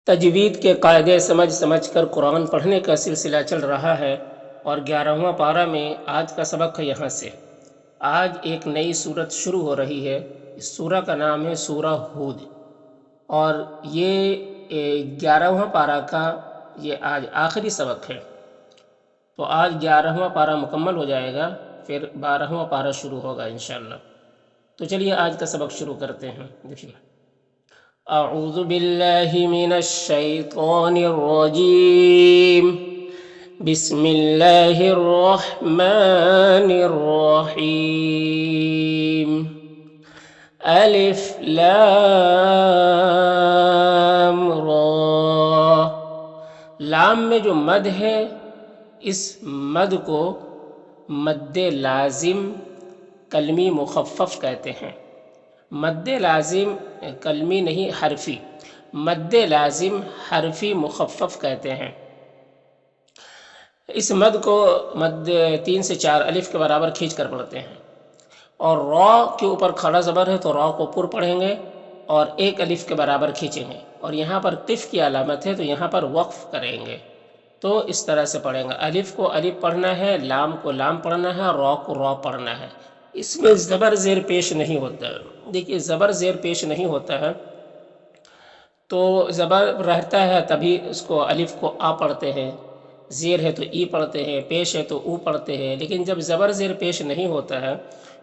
تجوید کے قاعدے سمجھ سمجھ کر قرآن پڑھنے کا سلسلہ چل رہا ہے اور 11واں پارہ میں آج کا سبق ہے یہاں سے۔ آج ایک نئی سورت شروع ہو رہی ہے۔ اس سورہ کا نام ہے سورہ ہود، اور یہ 11واں پارہ کا یہ آج آخری سبق ہے۔ تو آج 11واں پارہ مکمل ہو جائے گا، پھر 12واں پارہ شروع ہوگا انشاءاللہ۔ تو چلیے آج کا سبق شروع کرتے ہیں۔ دیکھیے، اعوذ باللہ من الشیطان الرجیم، بسم اللہ الرحمن الرحیم، الف لام را۔ لام میں جو مد ہے، اس مد کو مد لازم کلمی مخفف کہتے ہیں۔ مد لازم کلمی نہیں، حرفی۔ مد لازم حرفی مخفف کہتے ہیں۔ اس مد کو مد 3 سے 4 الف کے برابر کھینچ کر پڑھتے ہیں، اور را کے اوپر کھڑا زبر ہے تو را کو پر پڑھیں گے اور 1 الف کے برابر کھینچیں گے، اور یہاں پر قف کی علامت ہے تو یہاں پر وقف کریں گے۔ تو اس طرح سے پڑھیں گے، الف کو الف پڑھنا ہے، لام کو لام پڑھنا ہے، اور را کو را پڑھنا ہے۔ اس میں زبر زیر پیش نہیں ہوتا ہے۔ دیکھیے، زبر زیر پیش نہیں ہوتا ہے تو زبر رہتا ہے تبھی اس کو الف کو آ پڑھتے ہیں، زیر ہے تو ای پڑھتے ہیں، پیش ہے تو او پڑھتے ہیں۔ لیکن جب زبر زیر پیش نہیں ہوتا ہے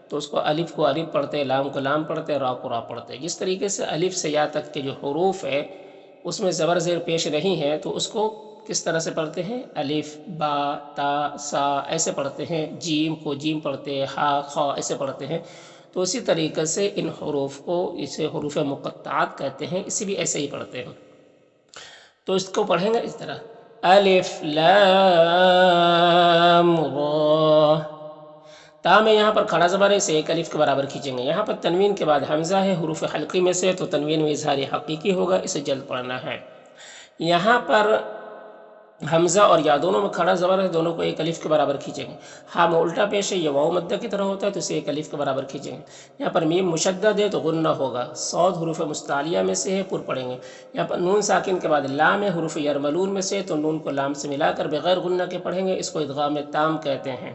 تو اس کو الف پڑھتے ہیں، لام کو لام پڑھتے ہیں، را کو را پڑھتے ہیں۔ جس طریقے سے الف سے یا تک کے جو حروف ہے اس میں زبر زیر پیش نہیں ہے تو اس کو کس طرح سے پڑھتے ہیں؟ الف، با، تا، سا ایسے پڑھتے ہیں، جیم کو جیم پڑھتے ہیں، ہا، خا ایسے پڑھتے ہیں۔ تو اسی طریقے سے ان حروف کو اسے حروف مقطعات کہتے ہیں، اسی بھی ایسے ہی پڑھتے ہیں۔ تو اس کو پڑھیں گے اس طرح، الف لام را۔ تا میں یہاں پر کھڑا زبر ہے، اسے 1 الف کے برابر کھینچیں گے۔ یہاں پر تنوین کے بعد حمزہ ہے حروف حلقی میں سے، تو تنوین میں اظہار حقیقی ہوگا، اسے جلد پڑھنا ہے۔ یہاں پر حمزہ اور یا دونوں میں کھڑا زبر ہے، دونوں کو 1 الف کے برابر کھینچیں گے۔ ہاں میں الٹا پیش ہے، یہ واو مدہ کی طرح ہوتا ہے تو اسے 1 الف کے برابر کھینچیں گے۔ یہاں پر میم مشدد ہے تو غنہ ہوگا، صاد حروف مستعلیہ میں سے ہے، پر پڑھیں گے۔ یہاں پر نون ساکن کے بعد لام ہے حروف یرملون میں سے، تو نون کو لام سے ملا کر بغیر غنہ کے پڑھیں گے، اس کو ادغام تام کہتے ہیں۔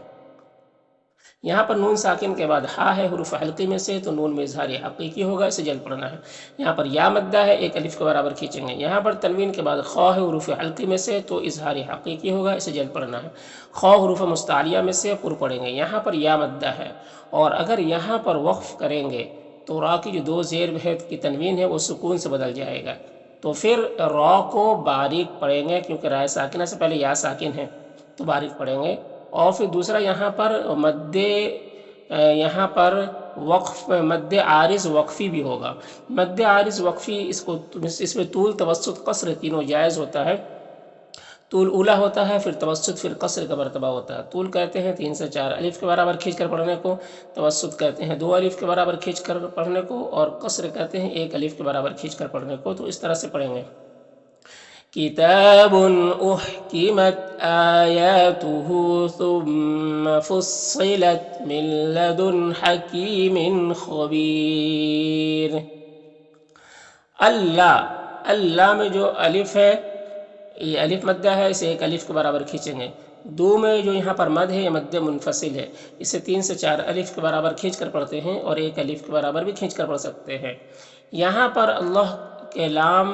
یہاں پر نون ساکن کے بعد ہا ہے حروف حلقی میں سے، تو نون میں اظہار حقیقی ہوگا، اسے جلد پڑھنا ہے۔ یہاں پر یا مدہ ہے، 1 الف کے برابر کھینچیں گے۔ یہاں پر تنوین کے بعد خا ہے حروف حلقی میں سے، تو اظہار حقیقی ہوگا، اسے جلد پڑھنا ہے۔ خا حروف مستعلیہ میں سے، پر پڑھیں گے۔ یہاں پر یا مدہ ہے، اور اگر یہاں پر وقف کریں گے تو را کی جو 2 زیر کی تنوین ہے وہ سکون سے بدل جائے گا، تو پھر را کو باریک پڑھیں گے، کیونکہ رائے ساکنہ سے پہلے یا ساکن ہے تو باریک پڑھیں گے۔ اور پھر دوسرا یہاں پر یہاں پر وقف مد عارض وقفی بھی ہوگا۔ مد عارض وقفی اس میں طول، توسط، قصر تینوں جائز ہوتا ہے۔ طول اولا ہوتا ہے، پھر توسط، پھر قصر کا مرتبہ ہوتا ہے۔ طول کہتے ہیں 3 سے 4 الف کے برابر کھینچ کر پڑھنے کو، توسط کہتے ہیں 2 الف کے برابر کھینچ کر پڑھنے کو، اور قصر کہتے ہیں 1 الف کے برابر کھینچ کر پڑھنے کو۔ تو اس طرح سے پڑھیں گے، کتاب احکمت آیاتہ ثم فصلت من لدن حکیم خبیر۔ اللہ میں جو الف ہے یہ الف مدہ ہے، اسے 1 الف کے برابر کھینچیں گے۔ دو میں جو یہاں پر مد ہے یہ مد منفصل ہے، اسے 3 سے 4 الف کے برابر کھینچ کر پڑھتے ہیں، اور 1 الف کے برابر بھی کھینچ کر پڑھ سکتے ہیں۔ یہاں پر اللہ کے لام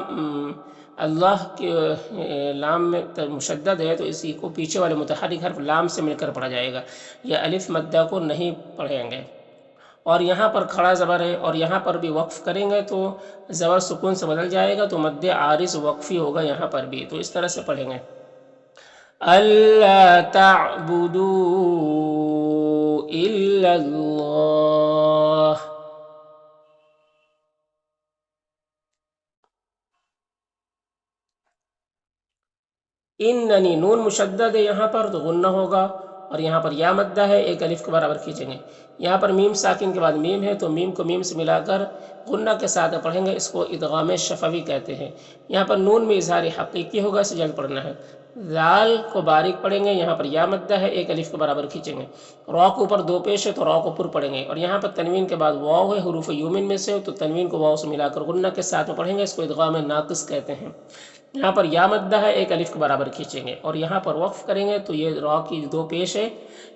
میں مشدد ہے تو اسی کو پیچھے والے متحرک حرف لام سے مل کر پڑھا جائے گا، یہ الف مدہ کو نہیں پڑھیں گے۔ اور یہاں پر کھڑا زبر ہے، اور یہاں پر بھی وقف کریں گے تو زبر سکون سے بدل جائے گا، تو مد عارض وقفی ہوگا یہاں پر بھی۔ تو اس طرح سے پڑھیں گے، اللہ تعبدوا الا اللہ۔ اننی نون مشدد ہے یہاں پر تو غنہ ہوگا، اور یہاں پر یا مدہ ہے، 1 الف کے برابر کھینچیں گے۔ یہاں پر میم ساکن کے بعد میم ہے تو میم کو میم سے ملا کر غنہ کے ساتھ پڑھیں گے، اس کو ادغام شفوی کہتے ہیں۔ یہاں پر نون میں اظہار حقیقی ہوگا، اسے جلد پڑھنا ہے، ذال کو باریک پڑھیں گے، یہاں پر یا مدہ ہے، ایک الف کے برابر کھینچیں گے، را کے اوپر دو پیش ہے تو را کو پر پڑھیں گے، اور یہاں پر تنوین کے بعد واو ہے حروف یومن میں سے، تو تنوین کو واو سے ملا کر غنہ کے ساتھ میں پڑھیں گے، اس کو ادغام ناقص کہتے ہیں۔ یہاں پر یا مدہ ہے، ایک الف کے برابر کھینچیں گے، اور یہاں پر وقف کریں گے تو یہ را کی دو پیش ہے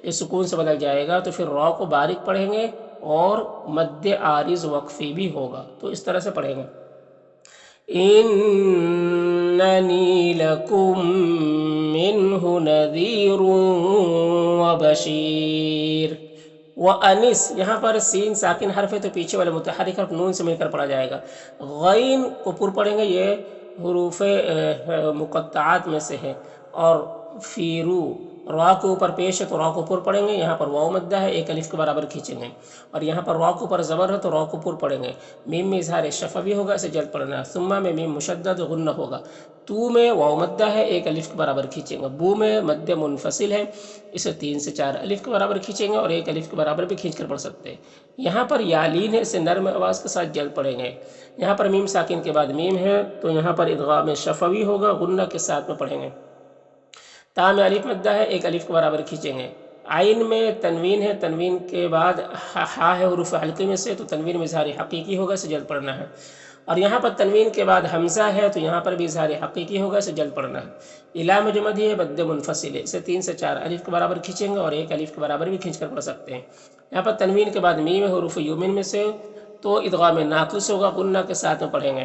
یہ سکون سے بدل جائے گا، تو پھر را کو باریک پڑھیں گے اور مد عارض وقفی بھی ہوگا، تو اس طرح سے پڑھیں گے۔ اننی لکم منہ نذیر وبشیر۔ وانس، یہاں پر سین ساکن حرف ہے تو پیچھے والے متحرک حرف نون سے مل کر پڑھا جائے گا۔ غین کو پر پڑھیں گے، یہ حروف مقطعات میں سے ہے، اور فیرو را کے اوپر پیش ہے تو را کو پر پڑھیں گے، یہاں پر واو مدہ ہے، ایک الف کے برابر کھینچیں گے، اور یہاں پر را کے اوپر زبر ہے تو را کو پر پڑھیں گے۔ میم میں اظہار شفوی ہوگا، اسے جلد پڑھنا ہے۔ ثم میں میم مشدد غنہ ہوگا۔ تو میں واو مدہ ہے، ایک الف کے برابر کھینچیں گے۔ بو میں مد منفصل ہے، اسے 3 سے 4 الف کے برابر کھینچیں گے، اور ایک الف کے برابر بھی کھینچ کر پڑھ سکتے ہیں۔ یہاں پر یالین ہے، اسے نرم آواز کے ساتھ جلد پڑھیں گے۔ یہاں پر میم ساکن کے بعد میم ہے تو یہاں پر ادغام شفوی ہوگا، غنہ کے ساتھ میں پڑھیں گے۔ تا میں الف مدہ ہے، ایک الف کے برابر کھینچیں گے۔ عین میں تنوین ہے، تنوین کے بعد ہا ہے حروف حلقی میں سے، تو تنوین میں اظہار حقیقی ہوگا، اسے جلد پڑھنا ہے۔ اور یہاں پر تنوین کے بعد حمزہ ہے تو یہاں پر بھی اظہار حقیقی ہوگا، اسے جلد پڑھنا ہے۔ الا میں جو مد ہے مد منفصل ہے، اسے 3 سے 4 الف کے برابر کھینچیں گے، اور ایک الف کے برابر بھی کھینچ کر پڑھ سکتے ہیں۔ یہاں پر تنوین کے بعد میم ہے حروف یومن میں سے، تو ادغام ناقص ہوگا، غنہ کے ساتھ میں پڑھیں گے۔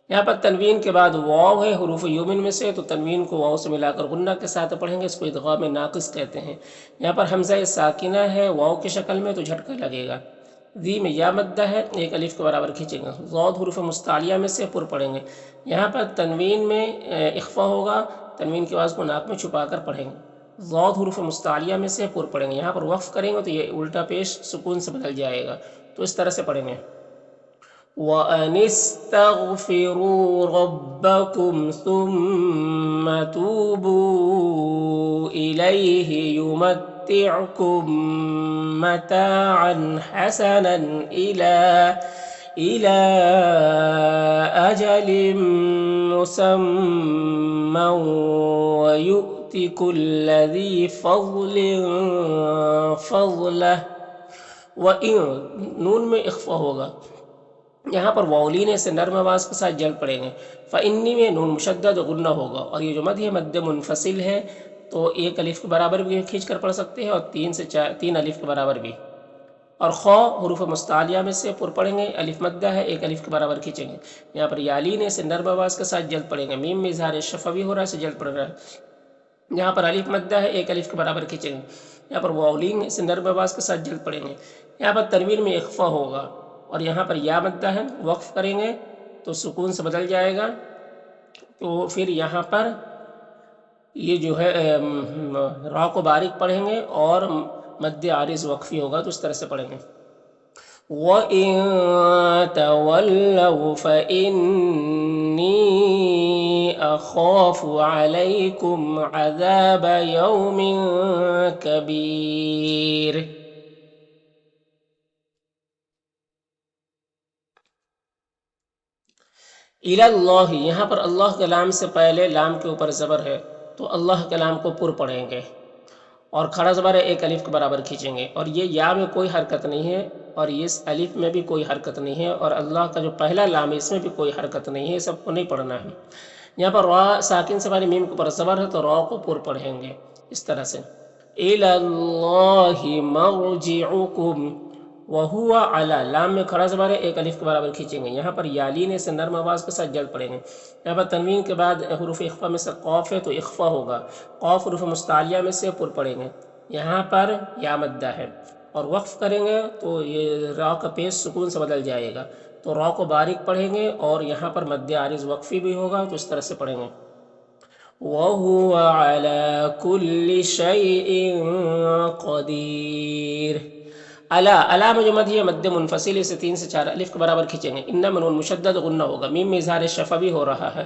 یہاں پر تنوین کے بعد واو ہے حروف یومن میں سے، تو تنوین کو واو سے ملا کر غنہ کے ساتھ پڑھیں گے، اس کو ادغام ناقص کہتے ہیں۔ یہاں پر حمزہ ساکنہ ہے واو کی شکل میں، تو جھٹکا لگے گا۔ ذی میں یا مدہ ہے، ایک الف کے برابر کھینچیں گے۔ ضاد حروف مستعلیہ میں سے پر پڑھیں گے۔ یہاں پر تنوین میں اخفا ہوگا، تنوین کی آواز کو ناک میں چھپا کر پڑھیں گے۔ ضاد حروف مستعلیہ میں سے پر پڑھیں گے، یہاں پر وقف کریں گے تو یہ الٹا پیش سکون سے بدل جائے گا، تو اس طرح سے پڑھیں گے۔ وَأَنِ اسْتَغْفِرُوا رَبَّكُمْ ثُمَّ تُوبُوا إِلَيْهِ يُمَتِّعْكُم مَّتَاعًا حَسَنًا إِلَى أَجَلٍ مُّسَمًّى وَيُؤْتِ كُلَّ ذِي فَضْلٍ فَضْلَهُ۔ وَإِن نون میں اخفا ہوگا، یہاں پر واولین سے نرم آواز کے ساتھ جلد پڑھیں گے۔ فإنی میں نون مشدد غنہ ہوگا، اور یہ جو مد ہے مد منفصل ہے، تو ایک الف کے برابر بھی کھینچ کر پڑھ سکتے ہیں، اور 3 سے 3 الف کے برابر بھی۔ اور خو حروف مستعلیہ میں سے پر پڑھیں گے، الف مدہ ہے، ایک الف کے برابر کھینچیں گے۔ یہاں پر یالین سے نرم آواز کے ساتھ جلد پڑھیں گے۔ میم میں اظہار شفوی ہو رہا ہے، اسے جلد پڑھ رہا ہے۔ یہاں پر الف مدہ ہے، ایک الف کے برابر کھینچیں گے۔ یہاں پر واولین سے نرم آواز کے ساتھ جلد پڑھیں گے۔ یہاں پر تنوین میں اخفا ہوگا، اور یہاں پر یا مدہ ہے، وقف کریں گے تو سکون سے بدل جائے گا، تو پھر یہاں پر یہ جو ہے را کو باریک پڑھیں گے اور مد عارض وقفی ہوگا، تو اس طرح سے پڑھیں گے۔ وَإِن تَوَلَّوْا فَإِنِّي أَخَافُ عَلَيْكُمْ عَذَابَ يَوْمٍ كَبِيرٍ۔ اللہ، یہاں پر اللہ کے لام سے پہلے لام کے اوپر زبر ہے، تو اللہ کے لام کو پر پڑھیں گے، اور کھڑا زبر ہے، ایک الف کے برابر کھینچیں گے، اور یہ یا میں کوئی حرکت نہیں ہے، اور اس الف میں بھی کوئی حرکت نہیں ہے، اور اللہ کا جو پہلا لام ہے اس میں بھی کوئی حرکت نہیں ہے، سب کو نہیں پڑھنا ہے۔ یہاں پر را ساکن سے پہلے میم کے اوپر زبر ہے تو را کو پر پڑھیں گے، اس طرح سے۔ إِلَى اللَّهِ مَرْجِعُكُمْ وَهُوَ عَلَى، لام میں کھڑا زبر ہے، ایک الف کے برابر کھینچیں گے۔ یہاں پر یالین سے نرم آواز کے ساتھ جلد پڑھیں گے۔ یہاں پر تنوین کے بعد حروف اخفا میں سے قاف ہے تو اخفا ہوگا، قاف حروف مستعلیہ میں سے پر پڑھیں گے۔ یہاں پر یا مدہ ہے، اور وقف کریں گے تو یہ را کا پیش سکون سے بدل جائے گا، تو را کو باریک پڑھیں گے، اور یہاں پر مد عارض وقفی بھی ہوگا، تو اس طرح سے پڑھیں گے۔ وَهُوَ عَلَى كُلِّ شَيْءٍ قَدِيرٌ۔ الا میں جو مد ہے مد منفصل، اسے 3 سے 4 الف کے برابر کھینچیں گے۔ ان میں نون مشدد غنہ ہوگا، میم میں اظہار شفوی ہو رہا ہے۔